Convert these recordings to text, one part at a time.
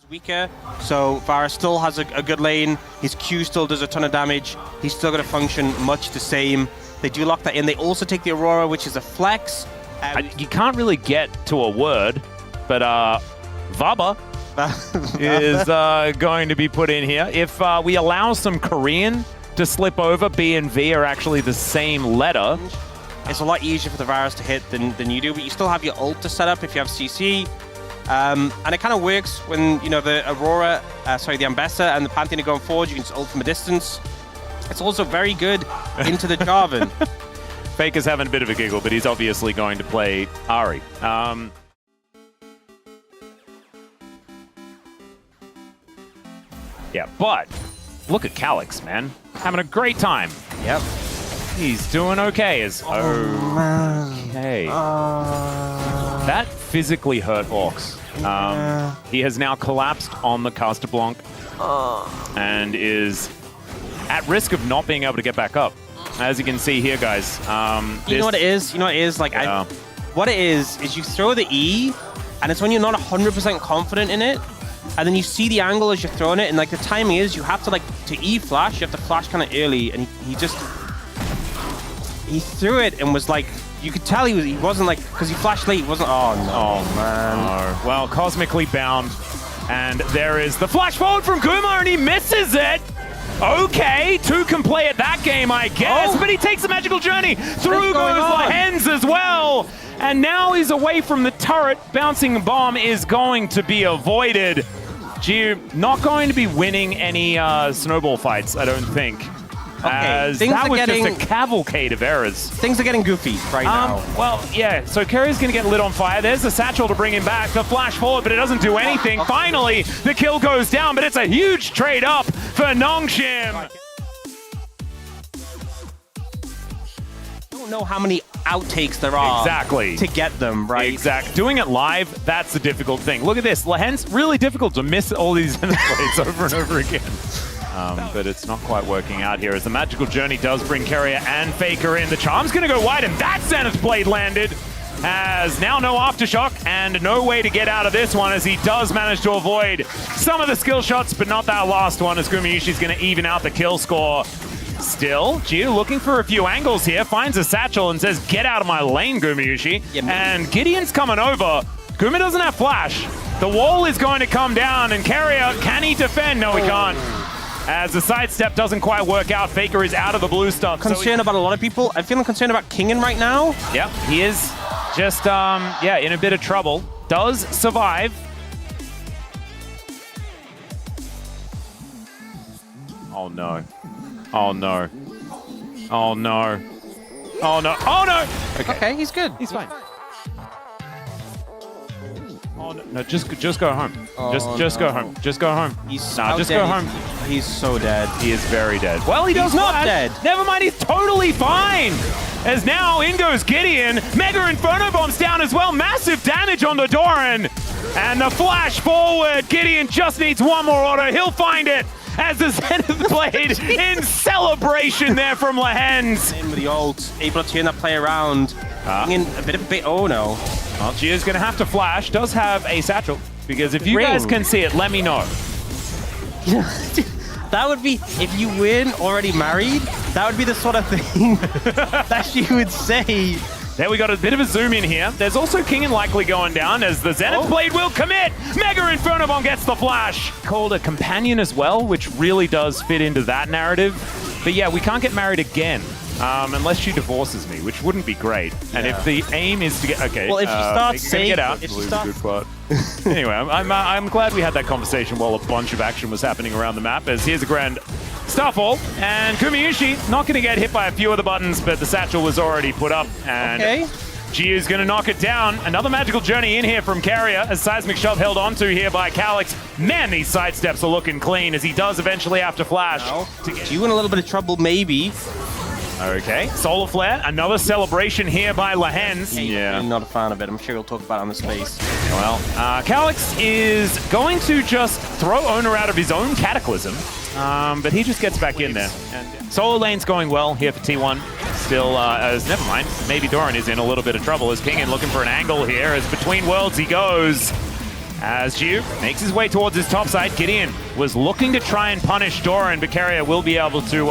Weaker, so Vara still has a good lane. His Q still does a ton of damage. He's still going to function much the same. They do lock that in. They also take the Aurora, which is a flex. You can't really get to a word, but Vaba is going to be put in here. If we allow some Korean to slip over, B and V are actually the same letter. It's a lot easier for the Varus to hit than you do, but you still have your ult to set up if you have CC. And it kind of works when, you know, the Aurora, the Ambessa and the Pantheon are going forward. You can just ult from a distance. It's also very good into the Jarvan. Faker's having a bit of a giggle, but he's obviously going to play Ahri. Yeah, but look at Calix, man. Having a great time. Yep. He's doing okay. Okay. That physically hurt Orcs. He has now collapsed on the Caster Blanc and is at risk of not being able to get back up. As you can see here, guys. You know what it is? You know what it is? Like, yeah. What it is you throw the E, and it's when you're not 100% confident in it, and then you see the angle as you're throwing it, and like the timing is you have to to E flash, you have to flash kind of early, and he threw it and was like, you could tell he wasn't like, because he flashed late, he wasn't, oh no. Oh man. No. Well, cosmically bound, and there is the flash forward from Kuma, and he misses it. Okay, 2 can play at that game, I guess, but he takes a magical journey. Through goes Lahens as well. And now he's away from the turret. Bouncing bomb is going to be avoided. Gio not going to be winning any snowball fights, I don't think. Okay, that was just a cavalcade of errors. Things are getting goofy right now. Well, yeah, so Kerry's going to get lit on fire. There's the satchel to bring him back. The flash forward, but it doesn't do anything. Finally, the kill goes down, but it's a huge trade up for Nong Shim. I don't know how many outtakes there are to get them, right? Exactly. Doing it live, that's the difficult thing. Look at this. Lahens, really difficult to miss all these plays over and over again. But it's not quite working out here as the magical journey does bring Carrier and Faker in. The charm's going to go wide, and that Zenith Blade landed. Has now no aftershock and no way to get out of this one, as he does manage to avoid some of the skill shots, but not that last one, as Gumayushi's going to even out the kill score. Still, Gio looking for a few angles here, finds a satchel and says, get out of my lane, Gumayushi. And Gideon's coming over. Guma doesn't have flash. The wall is going to come down, and Carrier, can he defend? No, he can't. As the sidestep doesn't quite work out, Faker is out of the blue stuff. Concerned about a lot of people. I'm feeling concerned about Kingen right now. Yep, he is just, in a bit of trouble. Does survive. Oh no. Oh no. Oh no. Oh no. Oh no! Okay, he's good. He's fine. Oh no, no, just go home. Just go home. Just go home. Just go home. He's so dead. He is very dead. Well, he does not dead. Never mind, he's totally fine. As now in goes Gideon. Mega Inferno Bomb's down as well. Massive damage on the Doran. And the flash forward. Gideon just needs one more auto. He'll find it. As the Zenith Blade in celebration there from Lahens. In with the ult, able to turn that play around. In a bit of a bit. Oh no. Well, Gio's going to have to flash. Does have a satchel, because if you guys can see it, let me know. That would be, if you weren't already married, that would be the sort of thing that she would say. There we got a bit of a zoom in here. There's also King and likely going down as the Zenith Blade will commit. Mega Inferno Bomb gets the flash. Called a companion as well, which really does fit into that narrative. But yeah, we can't get married again. Unless she divorces me, which wouldn't be great. And if the aim is to get well, if she starts saying, get out, anyway, I'm glad we had that conversation while a bunch of action was happening around the map. As here's a grand Starfall, and Gumayushi not going to get hit by a few of the buttons, but the satchel was already put up, and Gio's going to knock it down. Another magical journey in here from Carrier, as Seismic Shove held onto here by Calix. Man, these sidesteps are looking clean, as he does eventually have to flash. Gio in a little bit of trouble, maybe. Okay, Solar Flare, another celebration here by Lahens. Yeah, I'm not a fan of it. I'm sure he'll talk about it on the space. Well, Calix is going to just throw Owner out of his own Cataclysm, but he just gets back in there. And Solar lane's going well here for T1. Still, never mind, maybe Doran is in a little bit of trouble as Kingen looking for an angle here, as between worlds he goes. As Jiu makes his way towards his top side, Gideon was looking to try and punish Doran, but Carrier will be able to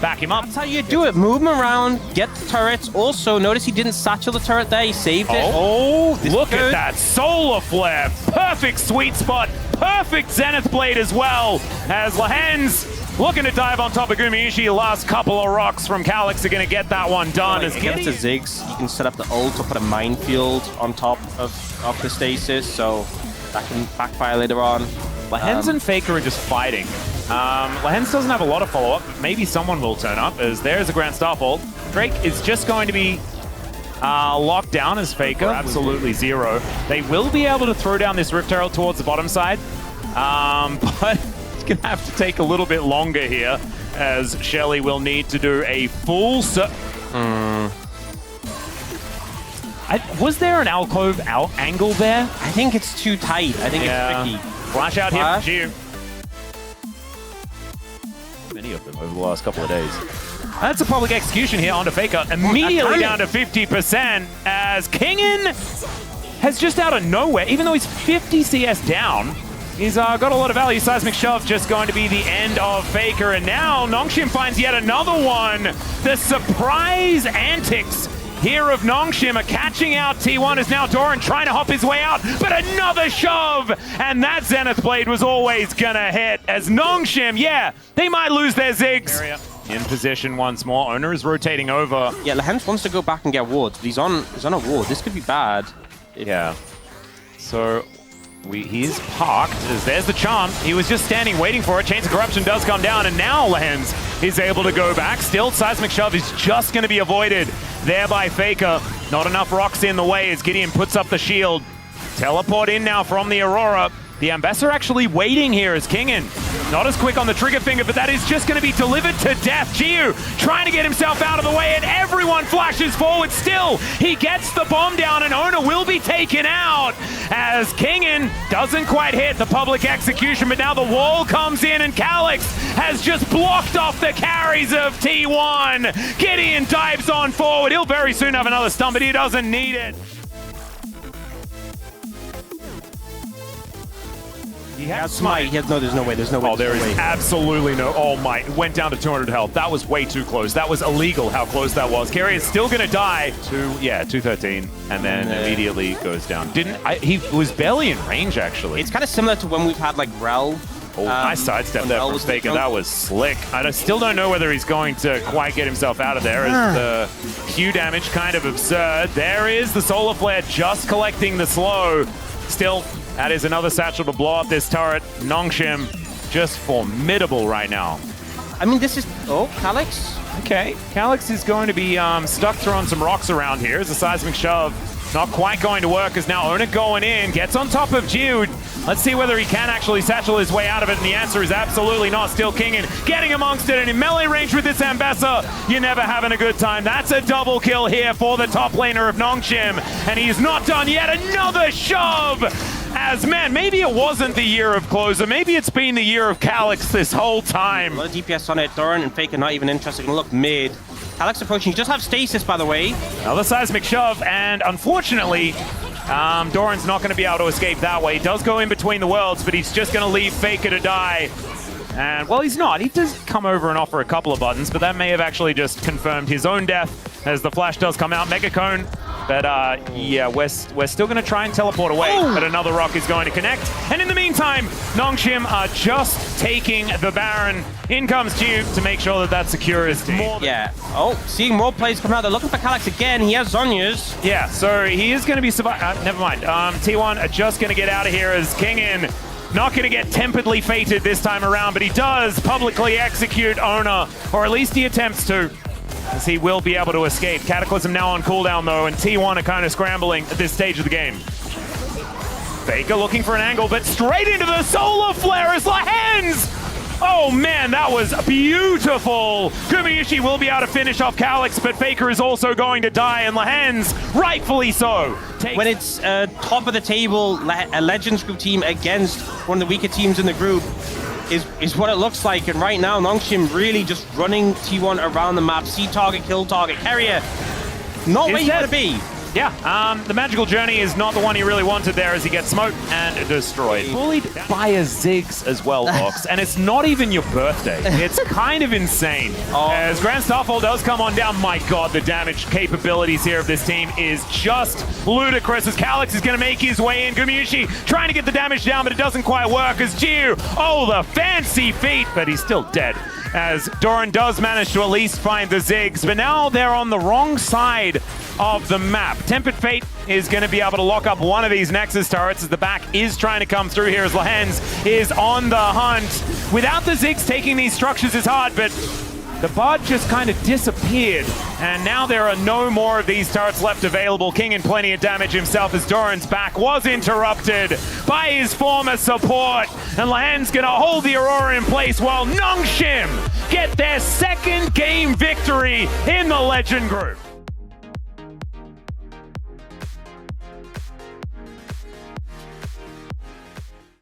back him up. That's how you do it. Move him around, get the turrets. Also, notice he didn't satchel the turret there. He saved it. Oh, look at that solar flare. Perfect sweet spot. Perfect Zenith Blade as well. As Lehens looking to dive on top of Gumayushi. Last couple of rocks from Calyx are going to get that one done. As against the Ziggs, you can set up the ult or put a minefield on top of the stasis, so that can backfire later on. Lehens and Faker are just fighting. Lehens doesn't have a lot of follow-up, but maybe someone will turn up, as there's a Grand Starfall. Drake is just going to be locked down as Faker, absolutely zero. They will be able to throw down this Rift Herald towards the bottom side, but it's going to have to take a little bit longer here, as Shelly will need to do a full... was there an alcove angle there? I think it's too tight. I think it's tricky. Flash out here from Jiu. Many of them over the last couple of days. That's a public execution here onto Faker. Immediately down to 50% as Kingen has just out of nowhere, even though he's 50 CS down, he's got a lot of value. Seismic Shove just going to be the end of Faker. And now Nong Shim finds yet another one. The surprise antics here of Nong Shim are catching out T1 as now Doran trying to hop his way out, but another shove! And that Zenith Blade was always gonna hit as Nong Shim, they might lose their Ziggs. In position once more, Owner is rotating over. Yeah, Lehens wants to go back and get wards, but he's on a ward. This could be bad. Yeah. So he's parked as there's the charm. He was just standing waiting for it. Chains of Corruption does come down, and now Lehens is able to go back. Still, Seismic Shove is just going to be avoided there by Faker. Not enough rocks in the way as Gideon puts up the shield. Teleport in now from the Aurora. The Ambassador actually waiting here as Kingen. Not as quick on the trigger finger, but that is just going to be delivered to death. Jiu trying to get himself out of the way, and everyone flashes forward. Still, he gets the bomb down, and Owner will be taken out as Kingen doesn't quite hit the public execution, but now the wall comes in, and Calyx has just blocked off the carries of T1. Gideon dives on forward. He'll very soon have another stun, but he doesn't need it. He has smite. There's no way. Oh, there is absolutely no. Oh my! It went down to 200 health. That was way too close. That was illegal. How close that was. Carry is still gonna die. 213, and then immediately goes down. He was barely in range actually. It's kind of similar to when we've had like Rel. Oh, nice sidestep there from Faker. That was slick. I still don't know whether he's going to quite get himself out of there. As the Q damage kind of absurd. There is the solar flare just collecting the slow. Still. That is another satchel to blow up this turret. Nong Shim, just formidable right now. I mean, this is... Oh, Calyx? Okay, Calyx is going to be stuck throwing some rocks around here. As a Seismic Shove not quite going to work, as now Owner going in, gets on top of Jude. Let's see whether he can actually satchel his way out of it, and the answer is absolutely not. Still Kingen getting amongst it, and in melee range with this Ambassador, you're never having a good time. That's a double kill here for the top laner of Nong Shim, and he's not done yet. Another shove! As, man, maybe it wasn't the year of Closer. Maybe it's been the year of Calyx this whole time. A lot of DPS on it. Doran and Faker not even interested. Gonna look mid. Calyx approaching. He does have stasis, by the way. Another Seismic Shove, and unfortunately, Doran's not going to be able to escape that way. He does go in between the worlds, but he's just going to leave Faker to die. And, well, he's not. He does come over and offer a couple of buttons, but that may have actually just confirmed his own death as the flash does come out. Mega Cone. But, yeah, we're still going to try and teleport away, but another rock is going to connect. And in the meantime, Nong Shim are just taking the Baron. In comes Jiu to make sure that that secures more. Yeah. Oh, seeing more players come out. They're looking for Calyx again. He has Zhonya's. Yeah, so he is going to be never mind. T1 are just going to get out of here as Kingen not going to get temperedly fated this time around, but he does publicly execute Owner, or at least he attempts to, as he will be able to escape. Cataclysm now on cooldown though, and T1 are kind of scrambling at this stage of the game. Faker looking for an angle, but straight into the solar flare as Lehens! Oh man, that was beautiful! Gumayushi will be able to finish off Calyx, but Faker is also going to die, and Lehens, rightfully so. When it's top of the table, a Legends group team against one of the weaker teams in the group, is what it looks like. And right now, Nong Shim really just running T1 around the map. See target, kill target. Carrier, not where you want to be. Yeah, the magical journey is not the one he really wanted there as he gets smoked and destroyed. Bullied by a Ziggs as well, Ox, and it's not even your birthday. It's kind of insane. As Grand Starfall does come on down, my god, the damage capabilities here of this team is just ludicrous as Calyx is going to make his way in. Gumayushi trying to get the damage down, but it doesn't quite work as Jiu, oh, the fancy feat, but he's still dead. As Doran does manage to at least find the Ziggs, but now they're on the wrong side of the map. Tempered Fate is going to be able to lock up one of these Nexus turrets as the back is trying to come through here as Lehens is on the hunt. Without the Ziggs, taking these structures is hard, but the Bard just kind of disappeared, and now there are no more of these turrets left available. King in plenty of damage himself as Doran's back was interrupted by his former support, and Lehens gonna hold the Aurora in place while Nong Shim get their second game victory in the Legend group.